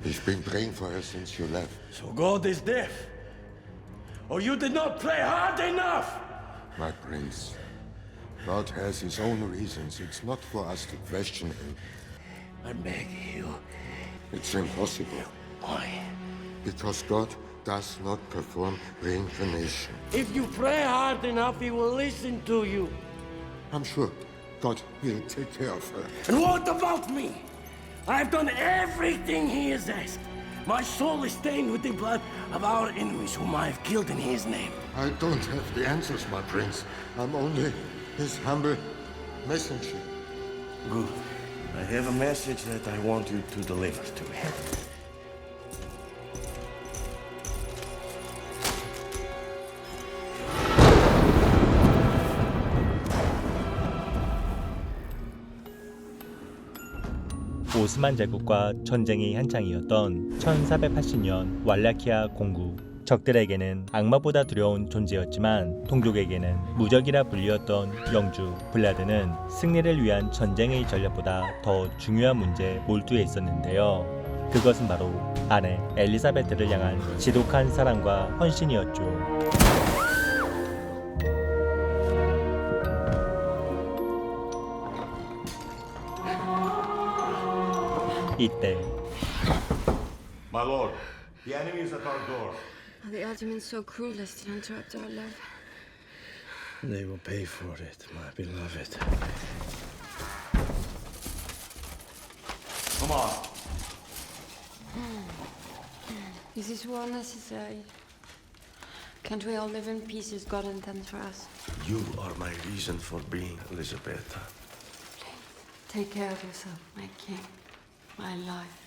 I've been praying for her since you left. So God is deaf? Or you did not pray hard enough? My prince, God has his own reasons. It's not for us to question him. I beg you. It's impossible. Why? Because God does not perform reincarnation. If you pray hard enough, he will listen to you. I'm sure God will take care of her. And what about me? I've done everything he has asked. My soul is stained with the blood of our enemies whom I have killed in his name. I don't have the answers, my prince. I'm only his humble messenger. Good. I have a message that I want you to deliver to him. 오스만 제국과 전쟁이 한창이었던 1480년 왈라키아 공국. 적들에게는 악마보다 두려운 존재였지만 동족에게는 무적이라 불리웠던 영주 블라드는 승리를 위한 전쟁의 전략보다 더 중요한 문제에 몰두해 있었는데요. 그것은 바로 아내 엘리사베트를 향한 지독한 사랑과 헌신이었죠. 이때 My lord, the enemy is at our door. The Ottomans so cruelest to interrupt our love. They will pay for it, my beloved. Come on. Is this war necessary? Can't we all live in peace as God intends for us? You are my reason for being, Elisabetta. Take care of yourself, my king, my life.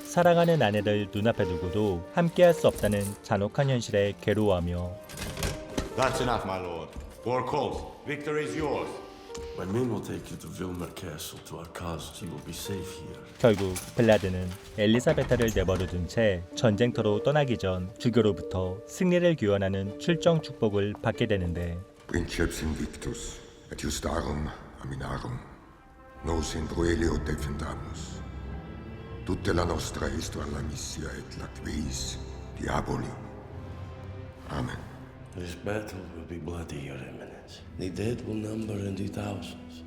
사랑하는 아내를 눈앞에 두고도 함께할 수 없다는 잔혹한 현실에 괴로워하며 That's enough, my lord. War calls. Victory is yours. My men will take you to Vilmer Castle, to our castles. You will be safe here. 결국 블라드는 엘리사베타를 내버려둔 채 전쟁터로 떠나기 전 주교로부터 승리를 기원하는 출정 축복을 받게 되는데 Princeps invictus, et justarum aminarum, nos in proelio defendamus. Tutte la nostra est alla missia et lactuis diaboli. Amen. This battle will be bloody, Your Eminence. The dead will number in the thousands.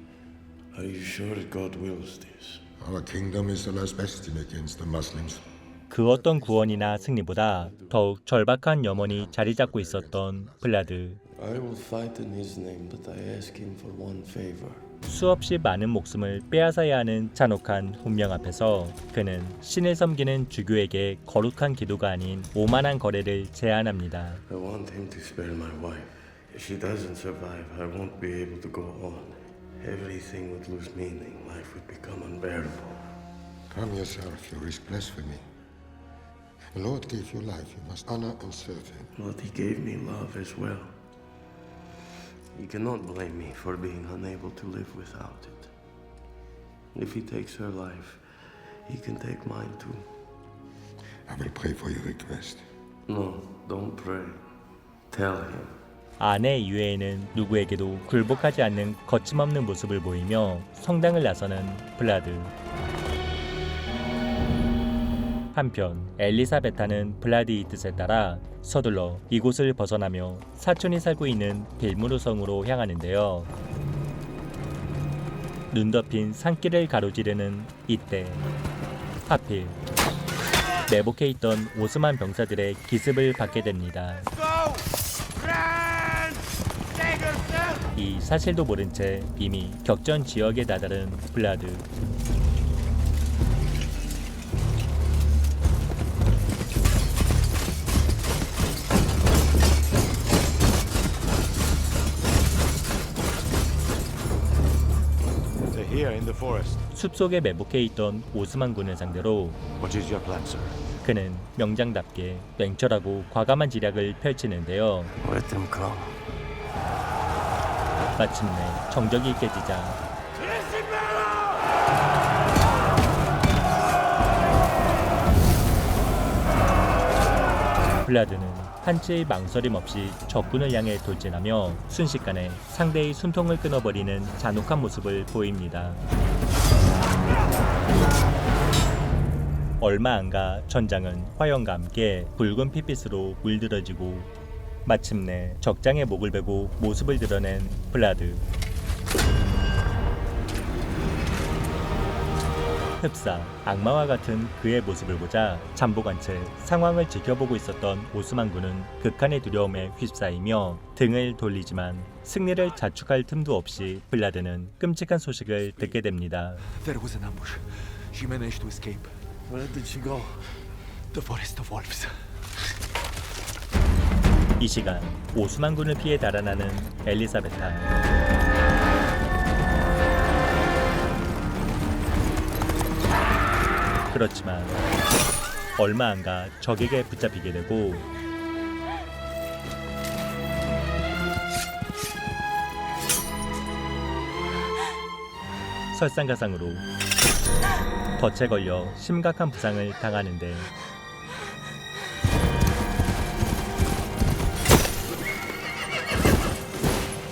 Are you sure that God wills this? Our kingdom is the last bastion against the Muslims. 그 어떤 구원이나 승리보다 더욱 절박한 염원이 자리 잡고 있었던 블라드. I will fight in his name, but I ask him for one favor. 수없이 많은 목숨을 빼앗아야 하는 잔혹한 운명 앞에서 그는 신을 섬기는 주교에게 거룩한 기도가 아닌 오만한 거래를 제안합니다. I want him to spare my wife. If she doesn't survive, I won't be able to go on. Everything would lose meaning. Life would become unbearable. Calm yourself, you risk blasphemy. The Lord gave you life, you must honor and serve him. But he gave me love as well. You cannot blame me for being unable to live without it. If he takes her life, he can take mine too. I will pray for your request. No, don't pray. Tell him. 아내 이외에는 누구에게도 굴복하지 않는 거침없는 모습을 보이며 성당을 나서는 블라드. 한편 엘리사베타는 블라디의 뜻에 따라 서둘러 이곳을 벗어나며 사촌이 살고 있는 빌무르 성으로 향하는데요. 눈 덮인 산길을 가로지르는 이때 하필 매복해 있던 오스만 병사들의 기습을 받게 됩니다. 이 사실도 모른 채 이미 격전 지역에 다다른 블라드. Here in the forest. 숲속에 매복해 있던 오스만군을 상대로 What is your plan, sir? 그는 명장답게 냉철하고 과감한 지략을 펼치는데요. Let them come. 마침내 정적이 깨지자 블라드는 한치의 망설임 없이 적군을 향해 돌진하며 순식간에 상대의 숨통을 끊어버리는 잔혹한 모습을 보입니다. 얼마 안가 전장은 화염과 함께 붉은 핏빛으로 물들어지고 마침내 적장의 목을 베고 모습을 드러낸 블라드. 흡사, 악마와 같은 그의 모습을 보자 잠복한 채 상황을 지켜보고 있었던 오스만군은 극한의 두려움에 휩싸이며 등을 돌리지만 승리를 자축할 틈도 없이 블라드는 끔찍한 소식을 듣게 됩니다. There was an ambush. She managed to escape. Where did she go? The forest of wolves. 이 시간 오스만군을 피해 달아나는 엘리사베타. 그렇지만 얼마 안가 적에게 붙잡히게 되고 설상가상으로 덫에 걸려 심각한 부상을 당하는데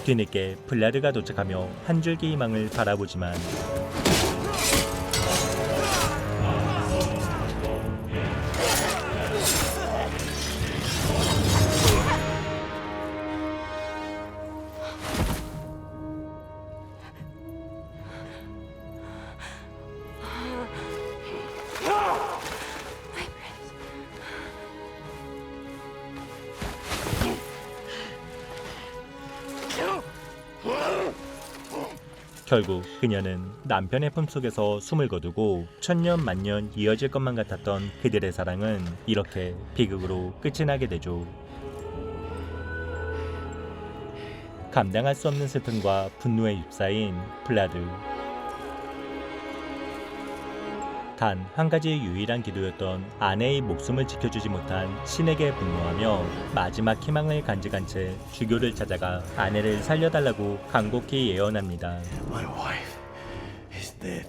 뒤늦게 블라드가 도착하며 한 줄기 희망을 바라보지만 결국 그녀는 남편의 품속에서 숨을 거두고 천년 만년 이어질 것만 같았던 그들의 사랑은 이렇게 비극으로 끝이 나게 되죠. 감당할 수 없는 슬픔과 분노에 휩싸인 블라드. 단 한 가지의 유일한 기도였던 아내의 목숨을 지켜주지 못한 신에게 분노하며 마지막 희망을 간직한 채 주교를 찾아가 아내를 살려달라고 간곡히 예언합니다. My wife is dead.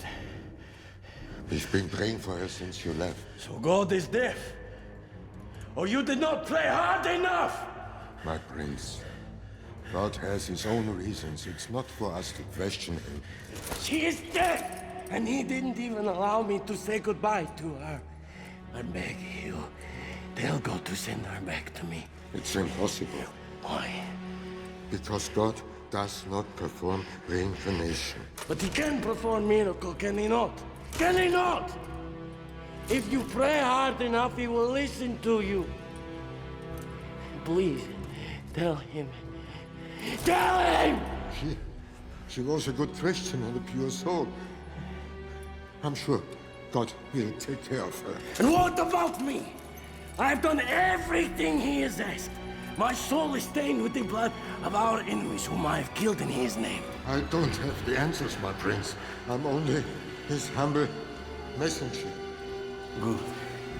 We've been praying for her since you left. So God is deaf. Or you did not pray hard enough. My prince, God has his own reasons. It's not for us to question him. She is dead. And he didn't even allow me to say goodbye to her. I beg you, tell God to send her back to me. It's impossible, Why? because God does not perform reincarnation. But he can perform miracle, can he not? Can he not? If you pray hard enough, he will listen to you. Please, tell him. Tell him! She was a good Christian and a pure soul. I'm sure God will take care of her. And what about me? I've done everything he has asked. My soul is stained with the blood of our enemies whom I have killed in his name. I don't have the answers, my prince. I'm only his humble messenger. Good.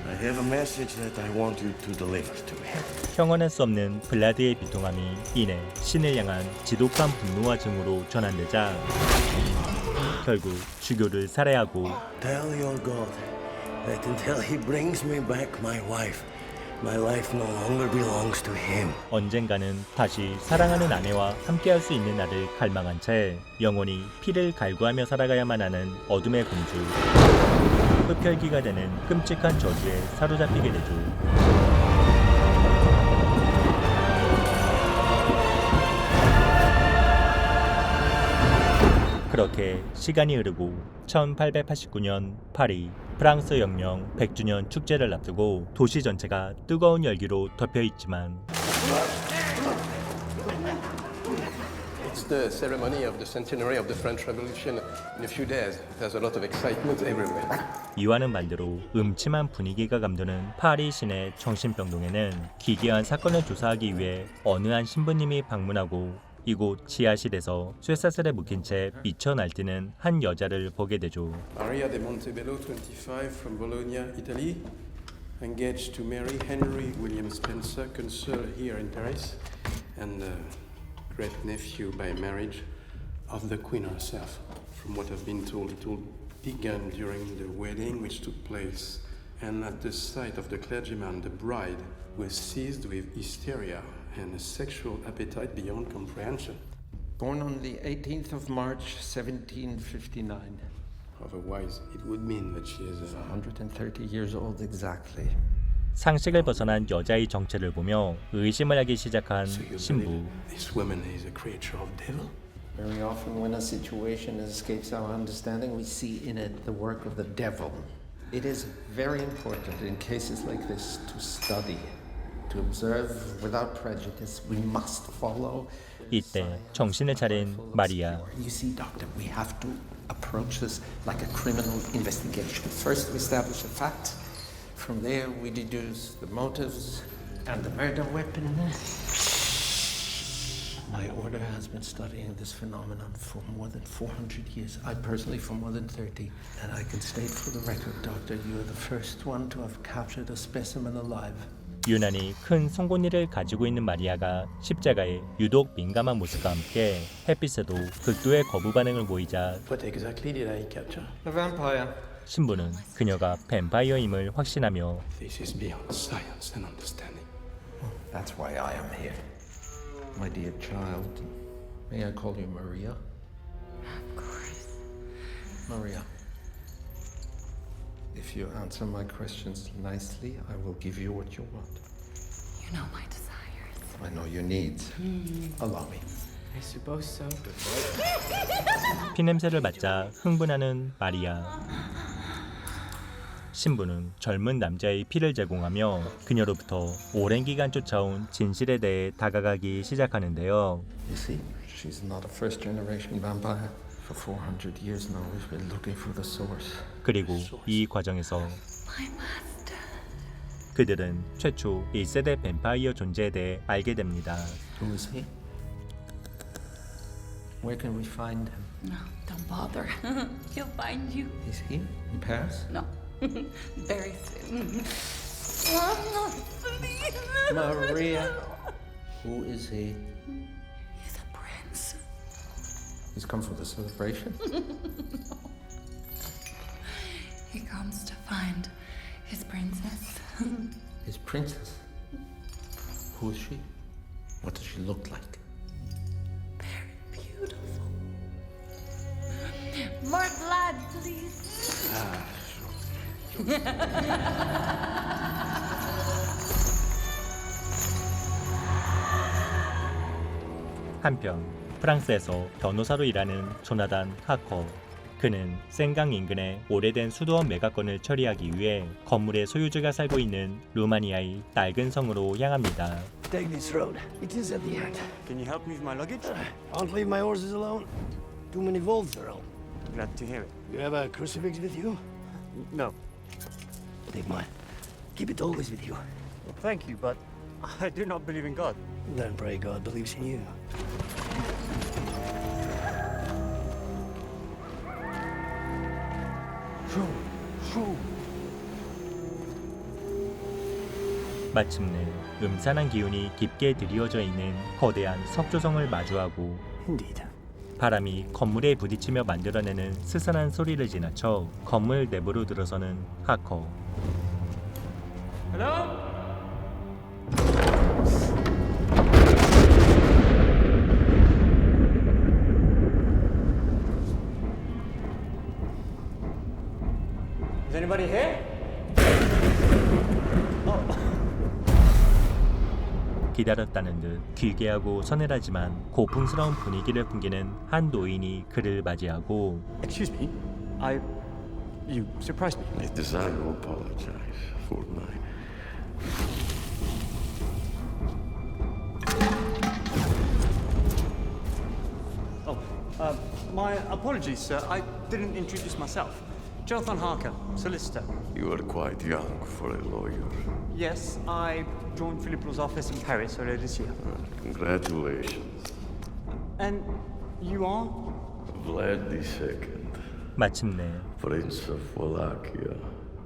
I have a message that I want you to deliver to me. 형언할 수 없는 블라드의 비통함이 이내 신을 향한 지독한 분노와 증오로 전환되자 결국 주교를 살해하고 Tell your God that until he brings me back my wife, my life no longer belongs to him. 언젠가는 다시 사랑하는 아내와 함께할 수 있는 날을 갈망한 채 영원히 피를 갈구하며 살아가야만 하는 어둠의 공주. 흡혈귀가 되는 끔찍한 저주에 사로잡히게 되죠. 그렇게 시간이 흐르고 1889년 파리 프랑스 혁명 100주년 축제를 앞두고 도시 전체가 뜨거운 열기로 덮여 있지만 It's the ceremony of the centenary of the French Revolution in a few days. There's a lot of excitement everywhere. 이와는 반대로 음침한 분위기가 감도는 파리 시내 정신병동에는 기괴한 사건을 조사하기 위해 어느 한 신부님이 방문하고 이곳 지하실에서 쇠사슬에 묶인 채 미쳐 날뛰는 한 여자를 보게 되죠. Maria de Montebello, 25, from Bologna, Italy, engaged to marry Henry William Spencer, consul here in Paris, and great nephew by marriage of the Queen herself. From what I've been told, it all began during the wedding, which took place And at the sight of the clergyman, the bride was seized with hysteria and a sexual appetite beyond comprehension. Born on the 18th of March, 1759. Otherwise, it would mean that she is 130 years old exactly. 상식을 벗어난 여자의 정체를 보며 의심을 하기 시작한 So you 신부. believe this woman is a creature of devil? Very often when a situation escapes our understanding, we see in it the work of the devil. It is very important in cases like this to study, to observe without prejudice. We must follow. 이때 정신을 차린 마리아. You see, doctor, we have to approach this like a criminal investigation. First, we establish a fact. From there, we deduce the motives and the murder weapon. My order has been studying this phenomenon for more than 400 years. I personally for more than 30. And I can state for the record, doctor, you are the first one to have captured a specimen alive. 유난히 큰 송곳니를 가지고 있는 마리아가 십자가에 유독 민감한 모습과 함께 햇빛에도 극도의 거부 반응을 보이자 What exactly did I capture? A vampire. 신부는 그녀가 뱀파이어임을 확신하며 This is beyond science and understanding. That's why I am here. My dear child, may I call you Maria? Of course. Maria, if you answer my questions nicely, I will give you what you want. You know my desires. I know your needs. Allow me. I suppose so. 피냄새를 맡자 흥분하는 마리아. 신부는 젊은 남자의 피를 제공하며 그녀로부터 오랜 기간 쫓아온 진실에 대해 다가가기 시작하는데요. You see, she's not a first-generation vampire. For 400 years now, we've been looking for the source. 그리고 이 과정에서 My master. 그들은 최초 1세대 뱀파이어 존재에 대해 알게 됩니다. Who is he? Where can we find him? No, don't bother. He'll find you. Is he in Paris? No. Very soon. Please. Maria. Who is he? He's a prince. He's come for the celebration? He comes to find his princess. His princess? Who is she? What does she look like? Very beautiful. More blood, please. 한편 프랑스에서 변호사로 일하는 조나단 하커. 그는 생강 인근의 오래된 수도원 매각건을 처리하기 위해 건물의 소유주가 살고 있는 루마니아의 낡은 성으로 향합니다. Take this road. It is at the end. Can you help me with my luggage? I'll leave my horses alone. Too many wolves around. Glad to hear it. You have a crucifix with you? No. Take mine. Keep it always with you. Well, thank you, but I do not believe in God. Then pray God believes in you. 마침내 음산한 기운이 깊게 드리워져 있는 거대한 석조성을 마주하고 Indeed. 바람이 건물에 부딪히며 만들어내는 스산한 소리를 지나쳐 건물 내부로 들어서는 하커. Hello? Is anybody here? 기다렸다는 듯 귀괴하고 서늘하지만 고풍스러운 분위기를 풍기는 한 노인이 그를 맞이하고 Excuse me. You surprised me. I desire to apologize for my... My apologies, sir. I didn't introduce myself. Jonathan Harker, solicitor. You are quite young for a lawyer. Yes, I joined Philippe Law's office in Paris earlier this year. Congratulations. And you are? Vlad II, 마침내 Prince of Wallachia.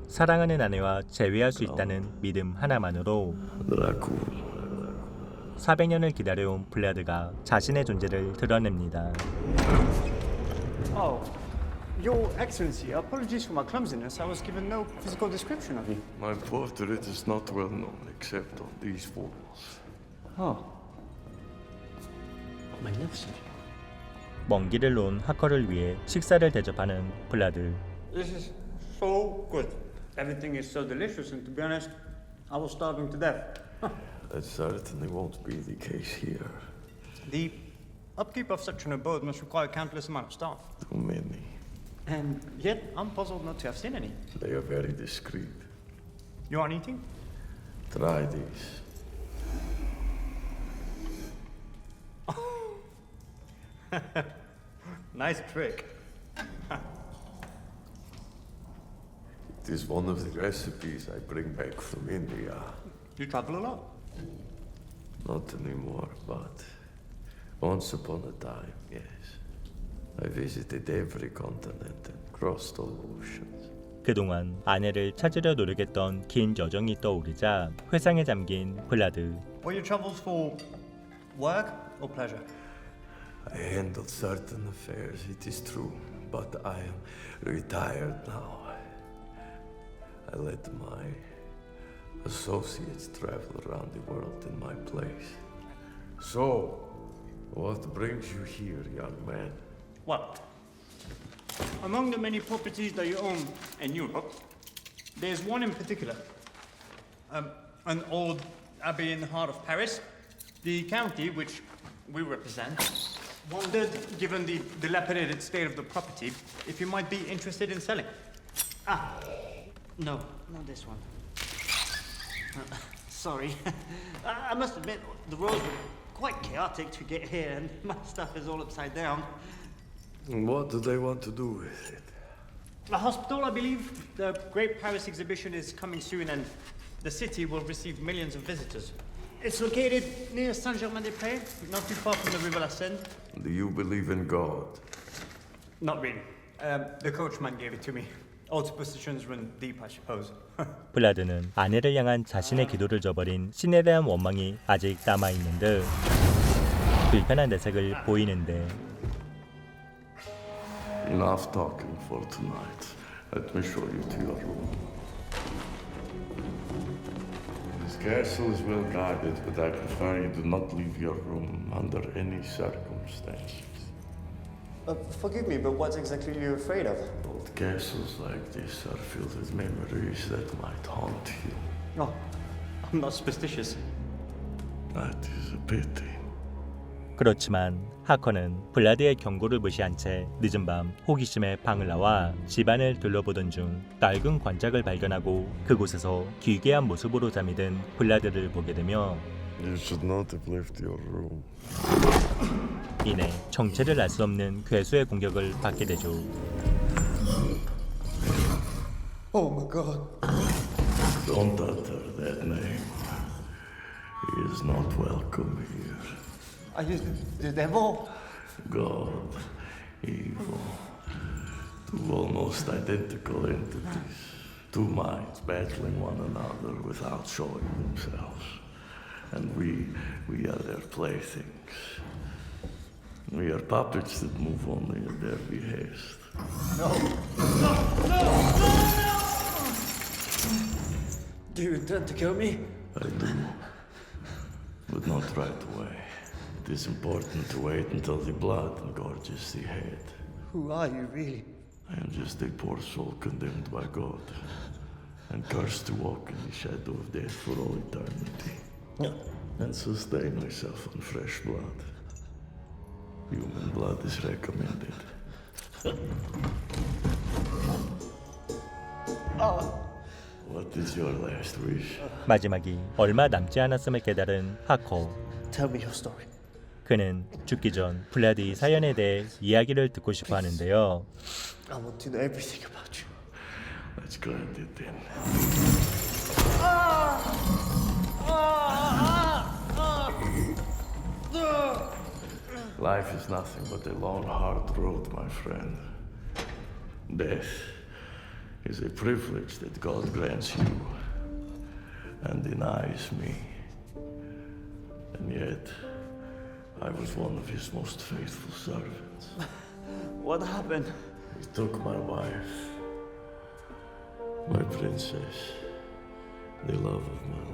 사랑하는 아내와 재회할 수 있다는 믿음 하나만으로 Dracula. 400년을 기다려온 블라드가 자신의 존재를 드러냅니다. Oh, Your Excellency, apologies for my clumsiness. I was given no physical description of you. My portrait is not well known except on these walls. Oh. Magnificent. 먼 길을 놓은 하커를 위해 식사를 대접하는 블라드. This is so good. Everything is so delicious, and to be honest, I was starving to death. That certainly won't be the case here. The upkeep of such an abode must require a countless amount of staff. Too many. And yet, I'm puzzled not to have seen any. They are very discreet. You aren't eating? Try these. Nice trick. It is one of the recipes I bring back from India. You travel a lot. Not anymore, but once upon a time, yes. I visited every continent and crossed all oceans. 그동안 아내를 찾으려 노력했던 긴 여정이 떠오르자 회상에 잠긴 블라드. Were your travels for work or pleasure? I handled certain affairs, it is true, but I am retired now. I let my associates travel around the world in my place. So, what brings you here, young man? Well, among the many properties that you own in Europe, there's one in particular. An old abbey in the heart of Paris. The county, which we represent, wondered, given the dilapidated state of the property, if you might be interested in selling. Ah, no, not this one. Sorry. I must admit, the roads were quite chaotic to get here, and my stuff is all upside down. What do they want to do with it? A hospital, I believe. The Great Paris Exhibition is coming soon, and the city will receive millions of visitors. It's located near Saint-Germain-des-Prés, not too far from the River La Seine. Do you believe in God? Not really. The coachman gave it to me. Old superstitions run deep, I suppose. 블라드는 아내를 향한 자신의 기도를 저버린 신에 대한 원망이 아직 남아있는 듯 불편한 내색을 보이는데 Enough talking for tonight. Let me show you to your room. This castle is well guarded, but I prefer you do not leave your room under any circumstances. Forgive me, but what exactly are you afraid of? Old castles like this are filled with memories that might haunt you. Oh, I'm not superstitious. That is a pity. 그렇지만 하커는 블라드의 경고를 무시한 채 늦은 밤 호기심에 방을 나와 집안을 둘러보던 중 낡은 관작을 발견하고 그곳에서 기괴한 모습으로 잠이 든 블라드를 보게 되며 You should not have left your room. 이내 정체를 알 수 없는 괴수의 공격을 받게 되죠. Oh my God. Don't utter that name. He is not welcome here. Are you the devil? God, evil, two almost identical entities, two minds battling one another without showing themselves. And we are their playthings. We are puppets that move only at their behest. Do you intend to kill me? I do, but not right away. It is important to wait until the blood engorges the head. Who are you, really? I am just a poor soul condemned by God and cursed to walk in the shadow of death for all eternity and sustain myself on fresh blood. Human blood is recommended. What is your last wish? 마지막이 얼마 남지 않았음을 깨달은 하커. Tell me your story. 그는 죽기 전 블라드의 사연에 대해 이야기를 듣고 싶어 하는데요. I want to know everything about you. Let's grant it then. Life is nothing but a long, hard road, my friend. Death is a privilege that God grants you and denies me. And yet, I was one of his most faithful servants. What happened? He took my wife, my princess, the love of my life.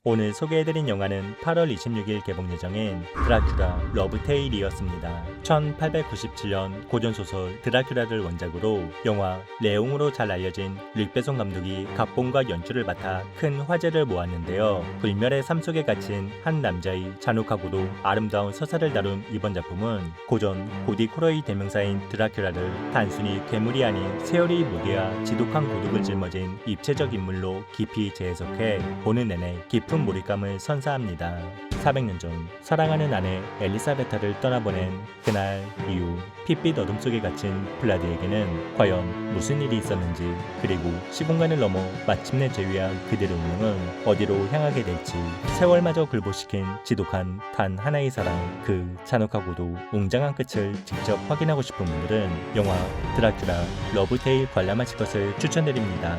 오늘 소개해드린 영화는 8월 26일 개봉 예정인 드라큘라 러브테일이었습니다. 1897년 고전소설 드라큘라를 원작으로 영화 레옹으로 잘 알려진 릭 베송 감독이 각본과 연출을 맡아 큰 화제를 모았는데요. 불멸의 삶 속에 갇힌 한 남자의 잔혹하고도 아름다운 서사를 다룬 이번 작품은 고전 고디 코러의 대명사인 드라큘라를 단순히 괴물이 아닌 세월이 무게와 지독한 고독을 짊어진 입체적 인물로 깊이 재해석해 보는 내내 깊은 몰입감을 선사합니다. 400년 전 사랑하는 아내 엘리사베타를 떠나보낸 그날 이후 핏빛 어둠 속에 갇힌 블라디에게는 과연 무슨 일이 있었는지, 그리고 시공간을 넘어 마침내 재위한 그들의 운명은 어디로 향하게 될지, 세월마저 굴복시킨 지독한 단 하나의 사랑, 그 잔혹하고도 웅장한 끝을 직접 확인하고 싶은 분들은 영화 드라큘라 러브테일 관람하실 것을 추천드립니다.